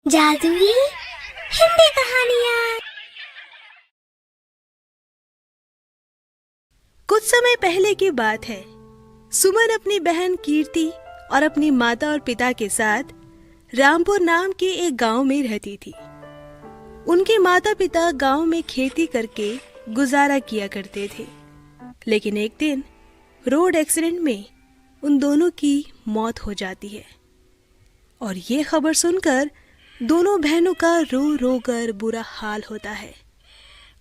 जादुई हिंदी कहानियाँ। कुछ समय पहले की बात है। सुमन अपनी बहन कीर्ति और अपनी माता और पिता के साथ रामपुर नाम के एक गांव में रहती थी। उनके माता पिता गांव में खेती करके गुजारा किया करते थे, लेकिन एक दिन रोड एक्सीडेंट में उन दोनों की मौत हो जाती है और ये खबर सुनकर दोनों बहनों का रो रो कर बुरा हाल होता है।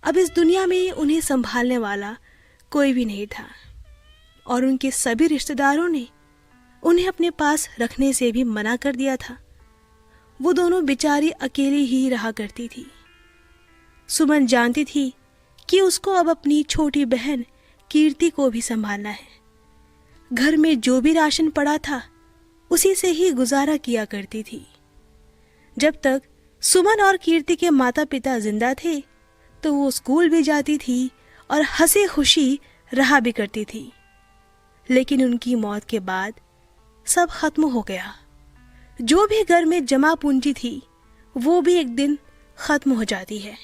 अब इस दुनिया में उन्हें संभालने वाला कोई भी नहीं था और उनके सभी रिश्तेदारों ने उन्हें अपने पास रखने से भी मना कर दिया था। वो दोनों बेचारी अकेली ही रहा करती थी। सुमन जानती थी कि उसको अब अपनी छोटी बहन कीर्ति को भी संभालना है। घर में जो भी राशन पड़ा था उसी से ही गुजारा किया करती थी। जब तक सुमन और कीर्ति के माता पिता जिंदा थे तो वो स्कूल भी जाती थी और हंसी खुशी रहा भी करती थी, लेकिन उनकी मौत के बाद सब खत्म हो गया। जो भी घर में जमा पूंजी थी वो भी एक दिन खत्म हो जाती है।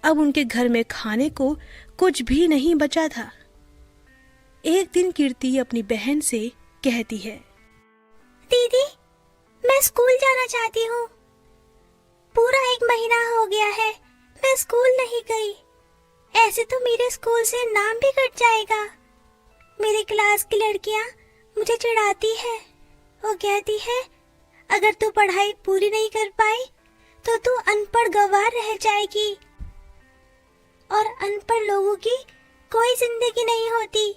अब उनके घर में खाने को कुछ भी नहीं बचा था। एक दिन कीर्ति अपनी बहन से कहती है, दीदी, मैं स्कूल जाना चाहती हूँ। पूरा 1 महीना हो गया है, मैं स्कूल नहीं गई। ऐसे तो मेरे स्कूल से नाम भी कट जाएगा। मेरी क्लास की लड़कियाँ मुझे चिढ़ाती है। वो कहती है, अगर तू पढ़ाई पूरी नहीं कर पाई तो तू अनपढ़ गंवार रह जाएगी और अनपढ़ लोगों की कोई जिंदगी नहीं होती।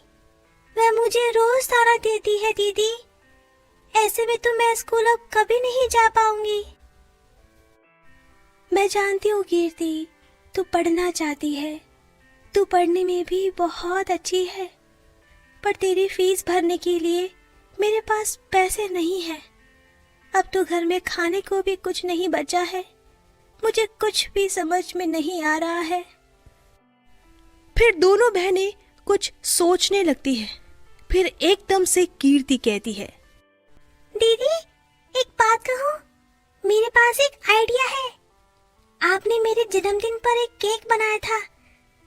वह मुझे रोज ताना देती है दीदी। ऐसे में तो मैं स्कूल अब कभी नहीं जा पाऊंगी। मैं जानती हूँ कीर्ति, तू पढ़ना चाहती है। तू पढ़ने में भी बहुत अच्छी है, पर तेरी फीस भरने के लिए मेरे पास पैसे नहीं है। अब तो घर में खाने को भी कुछ नहीं बचा है। मुझे कुछ भी समझ में नहीं आ रहा है। फिर दोनों बहनें कुछ सोचने लगती हैं। फिर एकदम से कीर्ति कहती है, दीदी, एक बात कहूँ? मेरे पास एक आइडिया है। आपने मेरे जन्मदिन पर एक केक बनाया था।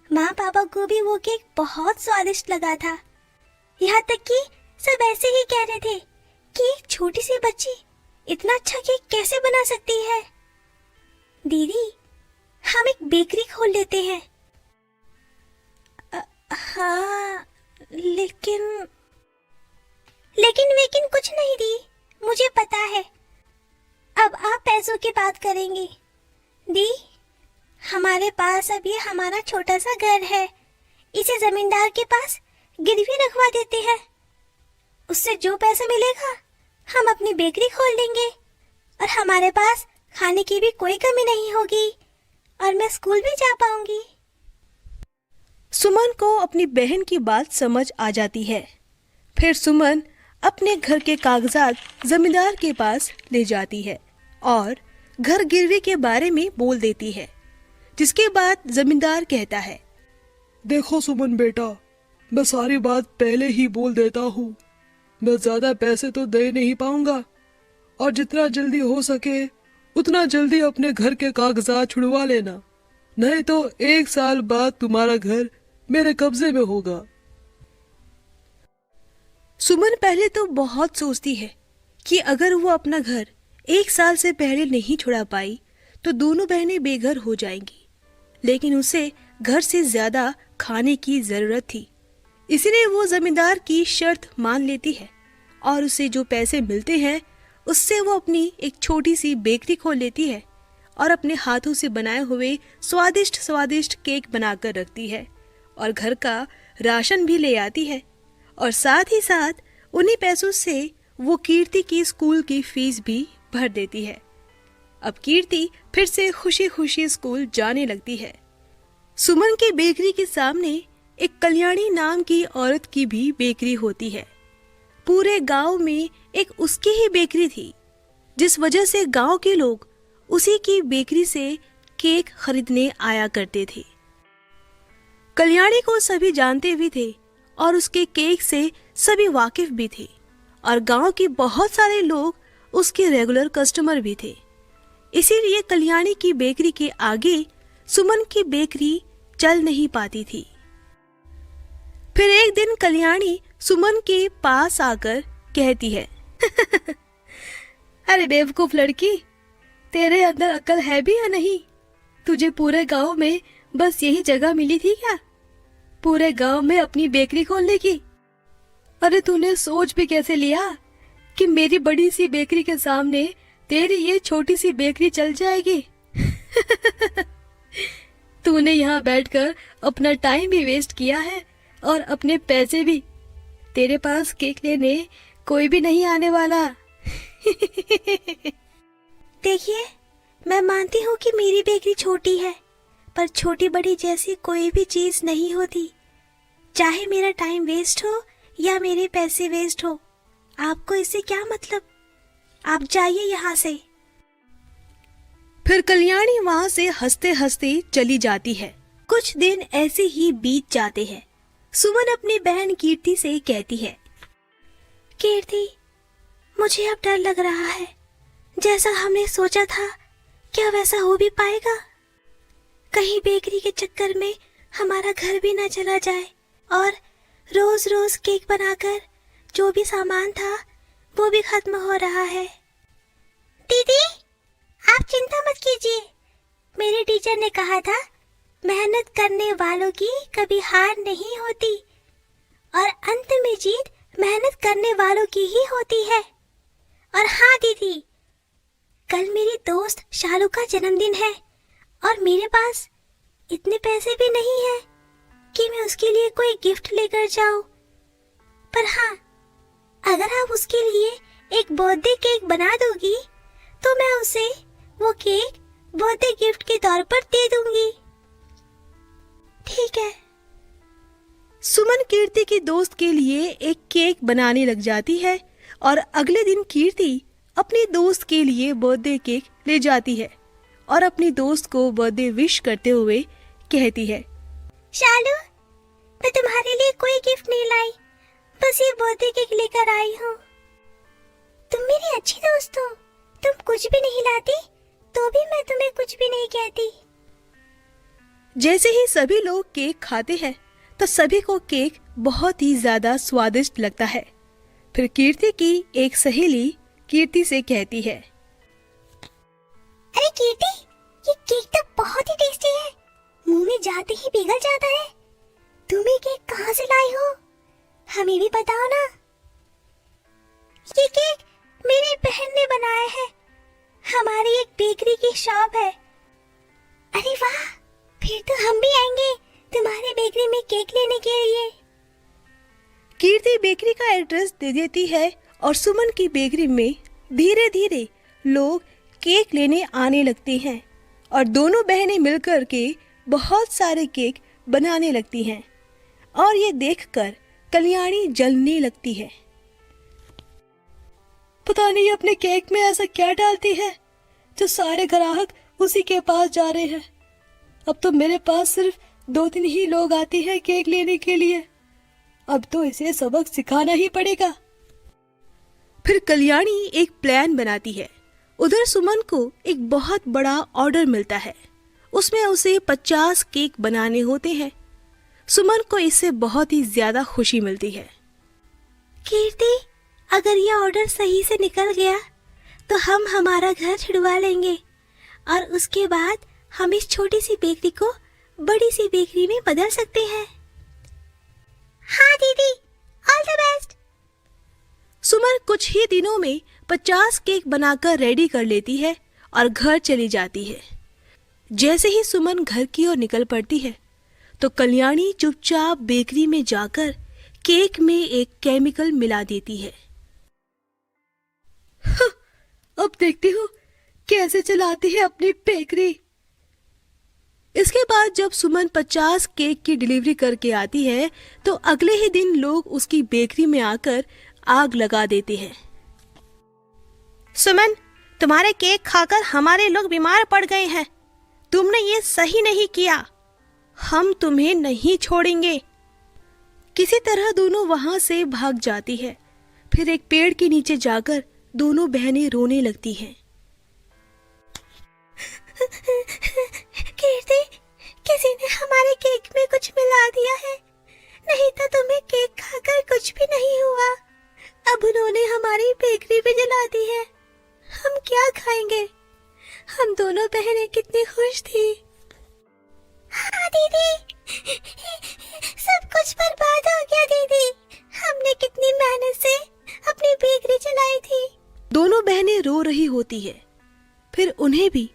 माँ पापा को भी वो केक बहुत स्वादिष्ट लगा था। यहाँ तक कि सब ऐसे ही कह रहे थे कि एक छोटी सी बच्ची इतना अच्छा केक कैसे बना सकती है। दीदी, हम एक बेकरी खोल लेते हैं। हाँ, लेकिन कुछ नहीं दी, मुझे पता है। अब आप पैसों की बात करेंगी। दी, हमारे पास अब ये हमारा छोटा सा घर है। इसे जमींदार के पास गिरवी रखवा देते हैं। उससे जो पैसा मिलेगा हम अपनी बेकरी खोल लेंगे और हमारे पास खाने की भी कोई कमी नहीं होगी और मैं स्कूल भी जा पाऊंगी। सुमन को अपनी बहन की बात समझ आ जाती है। फिर सुमन अपने घर के कागजात जमींदार के पास ले जाती है और घर गिरवी के बारे में बोल देती है, जिसके बाद जमींदार कहता है, देखो सुमन बेटा, मैं सारी बात पहले ही बोल देता हूँ। मैं ज्यादा पैसे तो दे नहीं पाऊंगा और जितना जल्दी हो सके उतना जल्दी अपने घर के कागजात छुड़वा लेना, नहीं तो 1 साल बाद तुम्हारा घर मेरे कब्जे में होगा। सुमन पहले तो बहुत सोचती है कि अगर वो अपना घर 1 साल से पहले नहीं छुड़ा पाई तो दोनों बहनें बेघर हो जाएंगी, लेकिन उसे घर से ज्यादा खाने की जरूरत थी। इसलिए वो जमींदार की शर्त मान लेती है और उसे जो पैसे मिलते हैं उससे वो अपनी एक छोटी सी बेकरी खोल लेती है और अपने हाथों से बनाए हुए स्वादिष्ट स्वादिष्ट केक बनाकर रखती है और घर का राशन भी ले आती है और साथ ही साथ उन्हीं पैसों से वो कीर्ति की स्कूल की फीस भी भर देती है। अब कीर्ति फिर से खुशी खुशी स्कूल जाने लगती है। सुमन की बेकरी के सामने एक कल्याणी नाम की औरत की भी बेकरी होती है। पूरे गांव में एक उसकी ही बेकरी थी, जिस वजह से गांव के लोग उसी की बेकरी से केक खरीदने आया करते थे। कल्याणी को सभी जानते भी थे और उसके केक से सभी वाकिफ भी थे और गांव के बहुत सारे लोग उसके रेगुलर कस्टमर भी थे। इसीलिए कल्याणी की बेकरी के आगे सुमन की बेकरी चल नहीं पाती थी। फिर एक दिन कल्याणी सुमन के पास आकर कहती है, अरे बेवकूफ लड़की, तेरे अंदर अक्ल है भी या नहीं? तुझे पूरे गांव में बस यही जगह मिली थी क्या पूरे गांव में अपनी बेकरी खोलने की? अरे तूने सोच भी कैसे लिया कि मेरी बड़ी सी बेकरी के सामने तेरी ये छोटी सी बेकरी चल जाएगी? तूने यहाँ बैठकर अपना टाइम भी वेस्ट किया है और अपने पैसे भी। तेरे पास केक लेने कोई भी नहीं आने वाला। देखिए, मैं मानती हूँ कि मेरी बेकरी छोटी है, पर छोटी बड़ी जैसी कोई भी चीज नहीं होती। चाहे मेरा टाइम वेस्ट हो या मेरे पैसे वेस्ट हो, आपको इससे क्या मतलब? आप जाइए यहाँ से। फिर कल्याणी वहां से हंसते हंसते चली जाती है। कुछ दिन ऐसे ही बीत जाते हैं। सुमन अपनी बहन कीर्ति से कहती है, कीर्ति, मुझे अब डर लग रहा है। जैसा हमने सोचा था, क्या वैसा हो भी पाएगा? कहीं बेकरी के चक्कर में हमारा घर भी ना चला जाए और रोज रोज केक बनाकर जो भी सामान था वो भी खत्म हो रहा है। दीदी, आप चिंता मत कीजिए। मेरे टीचर ने कहा था, मेहनत करने वालों की कभी हार नहीं होती और अंत में जीत मेहनत करने वालों की ही होती है। और हाँ दीदी, कल मेरी दोस्त शालू का जन्मदिन है और मेरे पास इतने पैसे भी नहीं है कि मैं उसके लिए कोई गिफ्ट लेकर जाऊं। पर हाँ, अगर आप उसके लिए एक बर्थडे केक बना दोगी तो मैं उसे वो केक बर्थडे गिफ्ट के तौर पर दे दूंगी। ठीक है। सुमन कीर्ति की दोस्त के लिए एक केक बनाने लग जाती है और अगले दिन कीर्ति अपनी दोस्त के लिए बर्थडे केक ले जाती है और अपनी दोस्त को बर्थडे विश करते हुए कहती है, शालू, मैं तुम्हारे लिए कोई गिफ्ट नहीं लाई, बस ये बर्थडे केक लेकर आई हूँ। तुम मेरी अच्छी दोस्त हो, तुम कुछ भी नहीं लाती तो भी मैं तुम्हें कुछ भी नहीं कहती। जैसे ही सभी लोग केक खाते हैं तो सभी को केक बहुत ही ज्यादा स्वादिष्ट लगता है। फिर कीर्ति की एक सहेली कीर्ति से कहती है, अरे कीर्ति, ये केक तो बहुत ही टेस्टी है, मुंह में जाते ही पिघल जाता है। तुम ये केक कहाँ से लाई हो? हमें भी बताओ ना। ये केक मेरी बहन ने बनाया है, हमारी एक बेकरी की शॉप है। अरे वाह, फिर तो हम भी आएंगे तुम्हारी बेकरी में केक लेने के लिए। कीर्ति बेकरी का एड्रेस दे देती है और सुमन की बेकरी में धीरे धीरे लोग केक लेने आने लगते हैं और दोनों बहनें मिलकर के बहुत सारे केक बनाने लगती हैं और ये देखकर कल्याणी जलने लगती है। पता नहीं अपने केक में ऐसा क्या डालती है जो सारे ग्राहक उसी के पास जा रहे हैं। अब तो मेरे पास सिर्फ 2-3 ही लोग आते हैं केक लेने के लिए। अब तो इसे सबक सिखाना ही पड़ेगा। फिर कल्याणी एक प्लान बनाती है। उधर सुमन को एक बहुत बड़ा ऑर्डर मिलता है। उसमें उसे 50 केक बनाने होते हैं। सुमन को इससे बहुत ही ज्यादा खुशी मिलती है। कीर्ति, अगर ये ऑर्डर सही से निकल गया तो हम हमारा घर छुड़वा लेंगे और उसके बाद हम इस छोटी सी बेकरी को बड़ी सी बेकरी में बदल सकते हैं। हाँ दीदी, ऑल द बेस्ट। सुमन कुछ ही दिनों में 50 केक बनाकर रेडी कर लेती है और घर चली जाती है। जैसे ही सुमन घर की ओर निकल पड़ती है तो कल्याणी चुपचाप बेकरी में जाकर केक में एक केमिकल मिला देती है। अब देखती हूँ कैसे चलाती है अपनी बेकरी। इसके बाद जब सुमन 50 केक की डिलीवरी करके आती है तो अगले ही दिन लोग उसकी बेकरी में आकर आग लगा देते हैं। सुमन, तुम्हारे केक खाकर हमारे लोग बीमार पड़ गए हैं। तुमने ये सही नहीं किया। हम तुम्हें नहीं छोड़ेंगे। किसी तरह दोनों वहां से भाग जाती है। फिर एक पेड़ के नीचे जाकर दोनों बहनें रोने लगती हैं। हम दोनों बहनें कितनी खुश थी। हाँ दीदी, सब कुछ बर्बाद हो गया दीदी। हमने कितनी मेहनत से अपनी बेकरी चलाई थी। दोनों बहनें रो रही होती है। फिर उन्हें भी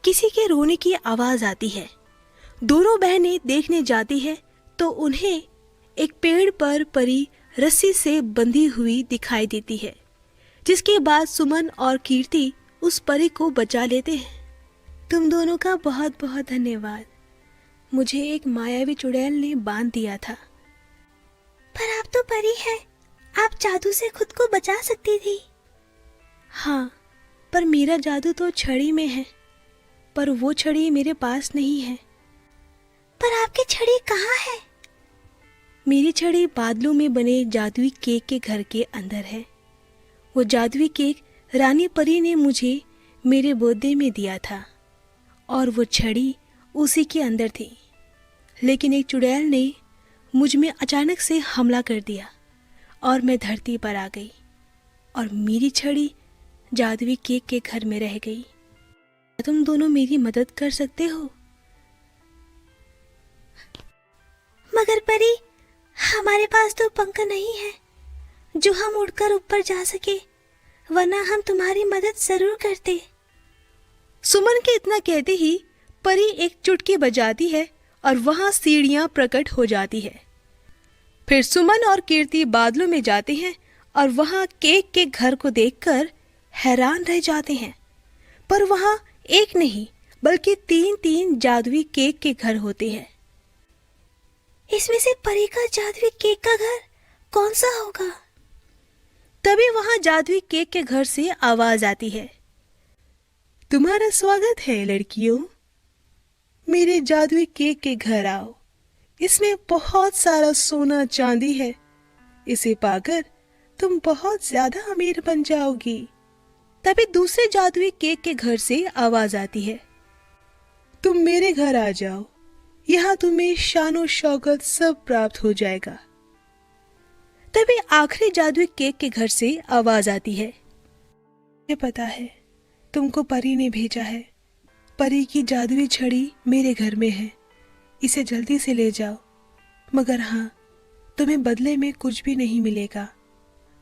किसी के रोने की आवाज आती है। दोनों बहनें देखने जाती है तो उन्हें एक पेड़ पर परी रस्सी से बंधी हुई दिखाई देती है, जिसके बाद सुमन और कीर्ति उस परी को बचा लेते हैं। तुम दोनों का बहुत बहुत धन्यवाद। मुझे एक मायावी चुड़ैल ने बांध दिया था। पर आप तो परी है, आप जादू से खुद को बचा सकती थी। हाँ, पर मेरा जादू तो छड़ी में है, पर वो छड़ी मेरे पास नहीं है। पर आपकी छड़ी कहाँ है? मेरी छड़ी बादलों में बने जादुई केक के घर के अंदर है। वो जादुई केक रानी परी ने मुझे मेरे बर्थडे में दिया था और वो छड़ी उसी के अंदर थी। लेकिन एक चुड़ैल ने मुझ में अचानक से हमला कर दिया और मैं धरती पर आ गई और मेरी छड़ी जादुई केक के घर में रह गई। तुम दोनों मेरी मदद कर सकते हो? मगर परी, हमारे पास तो पंख नहीं है जो हम उड़कर ऊपर जा सके, वरना हम तुम्हारी मदद जरूर करते। सुमन के इतना कहते ही परी एक चुटकी बजाती है और वहां सीढ़ियां प्रकट हो जाती है। फिर सुमन और कीर्ति बादलों में जाते हैं और वहां केक के घर को देखकर हैरान रह जाते हैं। पर वहां एक नहीं बल्कि 3 जादुई केक के घर होते हैं। इसमें से परी का जादुई केक का घर कौन सा होगा? तभी वहां जादुई केक के घर से आवाज आती है, तुम्हारा स्वागत है लड़कियों, मेरे जादुई केक के घर आओ। इसमें बहुत सारा सोना चांदी है, इसे पाकर तुम बहुत ज्यादा अमीर बन जाओगी। तभी दूसरे जादुई केक के घर से आवाज आती है, तुम मेरे घर आ जाओ, यहाँ तुम्हें शानो शौकत सब प्राप्त हो जाएगा। तभी आखिरी जादुई केक के घर से आवाज आती है, मुझे पता है तुमको परी ने भेजा है। परी की जादुई छड़ी मेरे घर में है, इसे जल्दी से ले जाओ। मगर हाँ, तुम्हें बदले में कुछ भी नहीं मिलेगा,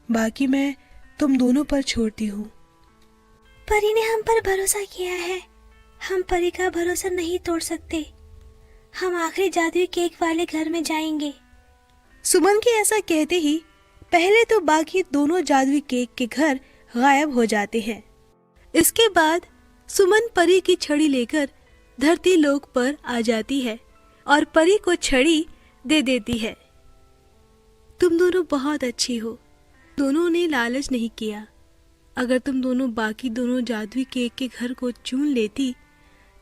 बाकी मैं तुम दोनों पर छोड़ती हूँ। परी ने हम पर भरोसा किया है, हम परी का भरोसा नहीं तोड़ सकते। हम आखिरी जादुई केक वाले घर में जाएंगे। सुमन के ऐसा कहते ही पहले तो बाकी दोनों जादुई केक के घर गायब हो जाते हैं। इसके बाद सुमन परी की छड़ी लेकर धरती लोक पर आ जाती है और परी को छड़ी दे देती है। तुम दोनों बहुत अच्छी हो, दोनों ने लालच नहीं किया। अगर तुम दोनों बाकी दोनों जादुई केक के घर को चुन लेती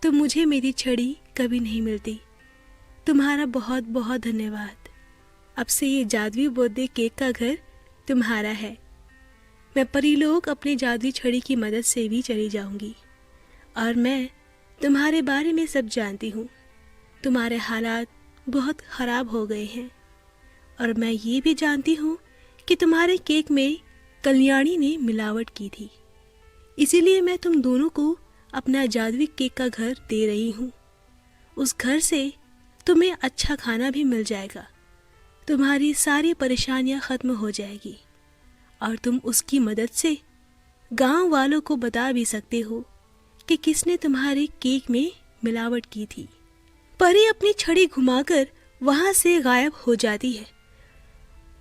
तो मुझे मेरी छड़ी कभी नहीं मिलती। तुम्हारा बहुत बहुत धन्यवाद। अब से ये जादुई बर्थडे केक का घर तुम्हारा है। मैं परीलोक अपने जादुई छड़ी की मदद से भी चली जाऊंगी और मैं तुम्हारे बारे में सब जानती हूँ। तुम्हारे हालात बहुत ख़राब हो गए हैं और मैं ये भी जानती हूँ कि तुम्हारे केक में कल्याणी ने मिलावट की थी। इसीलिए मैं तुम दोनों को अपना जादुई केक का घर दे रही हूँ। उस घर से तुम्हें अच्छा खाना भी मिल जाएगा, तुम्हारी सारी परेशानियां खत्म हो जाएगी और तुम उसकी मदद से गांव वालों को बता भी सकते हो कि किसने तुम्हारे केक में मिलावट की थी। परी अपनी छड़ी घुमाकर वहां से गायब हो जाती है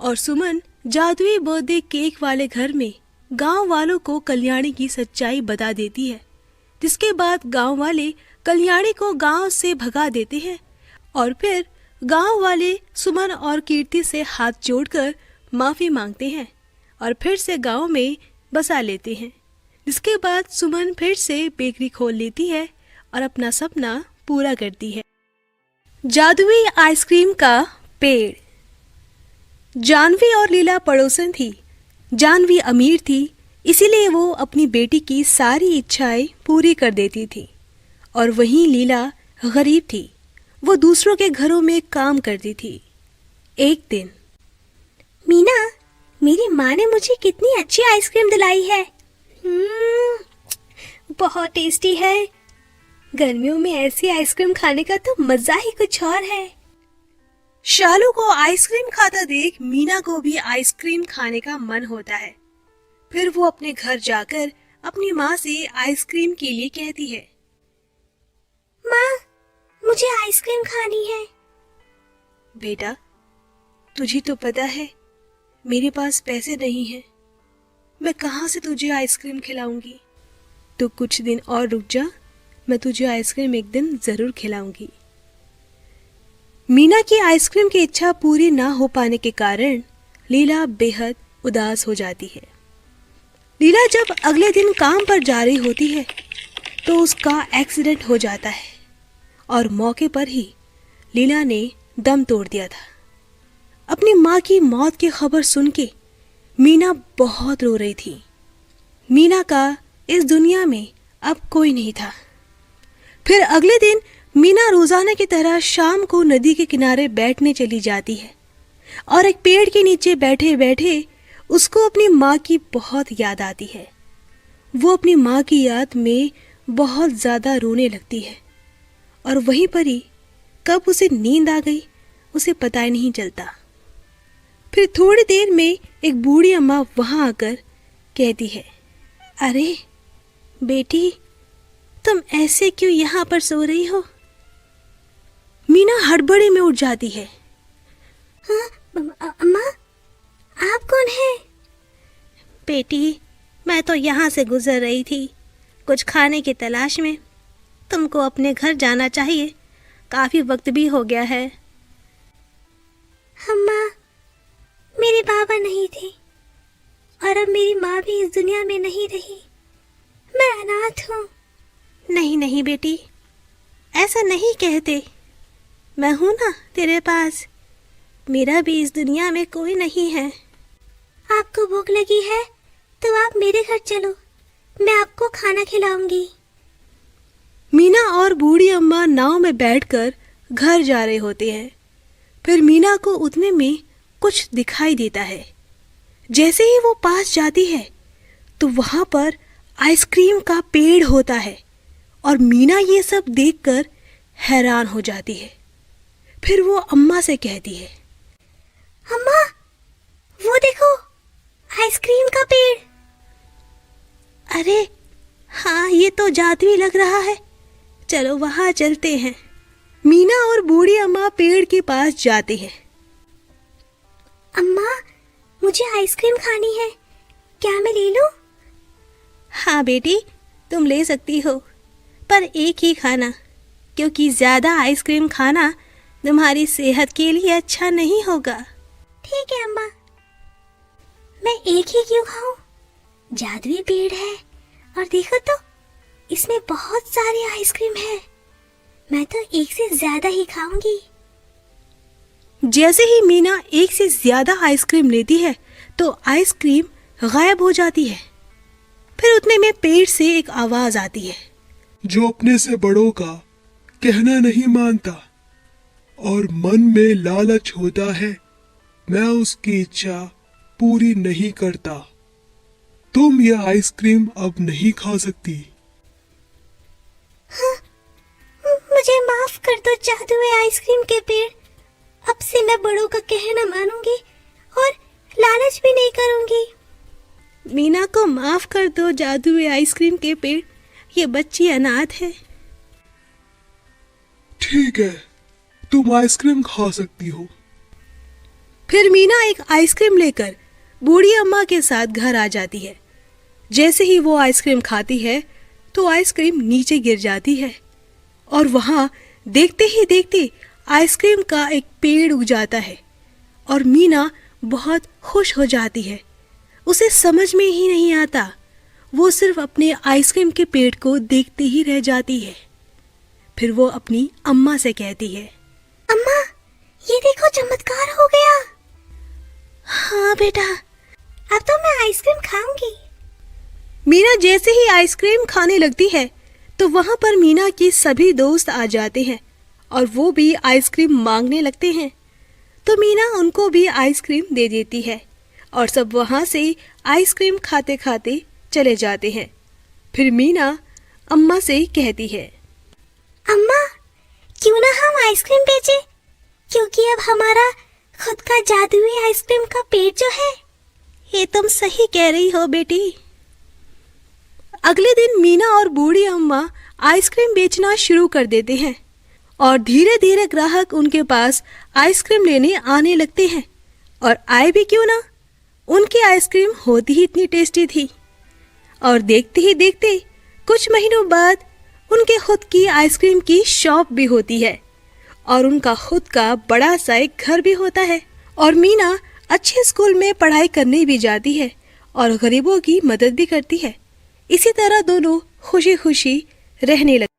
और सुमन जादुई बर्थडे केक वाले घर में गांव वालों को कल्याणी की सच्चाई बता देती है, जिसके बाद गांव वाले कल्याणी को गांव से भगा देते हैं और फिर गांव वाले सुमन और कीर्ति से हाथ जोड़कर माफी मांगते हैं और फिर से गांव में बसा लेते हैं। जिसके बाद सुमन फिर से बेकरी खोल लेती है और अपना सपना पूरा करती है। जादुई आइसक्रीम का पेड़। जानवी और लीला पड़ोसन थी। जानवी अमीर थी, इसीलिए वो अपनी बेटी की सारी इच्छाएं पूरी कर देती थी और वहीं लीला गरीब थी, वो दूसरों के घरों में काम करती थी। एक दिन, मीना, मेरी माँ ने मुझे कितनी अच्छी आइसक्रीम दिलाई है। बहुत टेस्टी है, गर्मियों में ऐसी आइसक्रीम खाने का तो मजा ही कुछ और है। शालू को आइसक्रीम खाता देख मीना को भी आइसक्रीम खाने का मन होता है। फिर वो अपने घर जाकर अपनी माँ से आइसक्रीम के लिए कहती है। माँ, मुझे आइसक्रीम खानी है। बेटा, तुझे तो पता है मेरे पास पैसे नहीं हैं। मैं कहाँ से तुझे आइसक्रीम खिलाऊंगी। तो कुछ दिन और रुक जा, मैं तुझे आइसक्रीम एक दिन जरूर खिलाऊंगी। मीना की आइसक्रीम की इच्छा पूरी ना हो पाने के कारण लीला बेहद उदास हो जाती है। लीला जब अगले दिन काम पर जा रही होती है तो उसका एक्सीडेंट हो जाता है और मौके पर ही लीला ने दम तोड़ दिया था। अपनी माँ की मौत की खबर सुन के मीना बहुत रो रही थी। मीना का इस दुनिया में अब कोई नहीं था। फिर अगले दिन मीना रोजाना की तरह शाम को नदी के किनारे बैठने चली जाती है और एक पेड़ के नीचे बैठे बैठे उसको अपनी माँ की बहुत याद आती है। वो अपनी माँ की याद में बहुत ज़्यादा रोने लगती है और वहीं पर ही कब उसे नींद आ गई उसे पता ही नहीं चलता। फिर थोड़ी देर में एक बूढ़ी अम्मा वहां आकर कहती है, अरे बेटी, तुम ऐसे क्यों यहाँ पर सो रही हो? मीना हड़बड़ी में उठ जाती है। हाँ, अम्मा, आप कौन है? बेटी, मैं तो यहाँ से गुजर रही थी कुछ खाने की तलाश में। तुमको अपने घर जाना चाहिए, काफी वक्त भी हो गया है। अम्मा, मेरे बाबा नहीं थे और अब मेरी माँ भी इस दुनिया में नहीं रही। मैं अनाथ हूँ। नहीं नहीं बेटी, ऐसा नहीं कहते। मैं हूं ना तेरे पास। मेरा भी इस दुनिया में कोई नहीं है। आपको भूख लगी है तो आप मेरे घर चलो, मैं आपको खाना खिलाऊंगी। मीना और बूढ़ी अम्मा नाव में बैठकर घर जा रहे होते हैं। फिर मीना को उतने में कुछ दिखाई देता है। जैसे ही वो पास जाती है तो वहां पर आइसक्रीम का पेड़ होता है और मीना ये सब देखकर हैरान हो जाती है। फिर वो अम्मा से कहती है, अम्मा, वो देखो, आइसक्रीम का पेड़। अरे हाँ, ये तो जादुई लग रहा है, चलो वहां चलते हैं। मीना और बूढ़ी अम्मा पेड़ के पास जाते हैं। अम्मा, मुझे आइसक्रीम खानी है, क्या मैं ले लूं? हाँ बेटी, तुम ले सकती हो, पर एक ही खाना, क्योंकि ज्यादा आइसक्रीम खाना तुम्हारी सेहत के लिए अच्छा नहीं होगा। ठीक है अम्मा, मैं एक ही क्यों खाऊं? जादुई पेड़ है और देखो तो इसमें बहुत सारी आइसक्रीम है। मैं तो एक से ज्यादा ही खाऊंगी। जैसे ही मीना एक से ज्यादा आइसक्रीम लेती है तो आइसक्रीम गायब हो जाती है। फिर उतने में पेड़ से एक आवाज आती है, जो अपने से बड़ों का कहना नहीं मानता और मन में लालच होता है, मैं उसकी इच्छा पूरी नहीं करता। तुम यह आइसक्रीम अब नहीं खा सकती। हाँ, मुझे माफ कर दो जादुई आइसक्रीम के पेड़। अब से मैं बड़ों का कहना मानूंगी और लालच भी नहीं करूंगी। मीना को माफ कर दो जादुई आइसक्रीम के पेड़, ये बच्ची अनाथ है। ठीक है, तुम आइसक्रीम खा सकती हो। फिर मीना एक आइसक्रीम लेकर बूढ़ी अम्मा के साथ घर आ जाती है। जैसे ही वो आइसक्रीम खाती है तो आइसक्रीम नीचे गिर जाती है और वहां देखते ही देखते आइसक्रीम का एक पेड़ उग जाता है और मीना बहुत खुश हो जाती है। उसे समझ में ही नहीं आता, वो सिर्फ अपने आइसक्रीम के पेड़ को देखते ही रह जाती है। फिर वो अपनी अम्मा से कहती है, अम्मा, ये देखो चमत्कार हो गया। हाँ बेटा, अब तो मैं आइसक्रीम खाऊंगी। मीना जैसे ही आइसक्रीम खाने लगती है तो वहां पर मीना के सभी दोस्त आ जाते हैं और वो भी आइसक्रीम मांगने लगते हैं। तो मीना उनको भी आइसक्रीम दे देती है और सब वहां से आइसक्रीम खाते खाते चले जाते हैं। फिर मीना अम्मा से कहती है, आइसक्रीम बेचे, क्योंकि अब हमारा खुद का जादुई आइसक्रीम का पेड़ जो है। ये तुम सही कह रही हो बेटी। अगले दिन मीना और बूढ़ी अम्मा आइसक्रीम बेचना शुरू कर देते हैं और धीरे धीरे ग्राहक उनके पास आइसक्रीम लेने आने लगते हैं। और आए भी क्यों ना, उनकी आइसक्रीम होती ही इतनी टेस्टी थी। और देखते ही देखते कुछ महीनों बाद उनके खुद की आइसक्रीम की शॉप भी होती है और उनका खुद का बड़ा सा एक घर भी होता है। और मीना अच्छे स्कूल में पढ़ाई करने भी जाती है और गरीबों की मदद भी करती है। इसी तरह दोनों खुशी खुशी रहने लगते।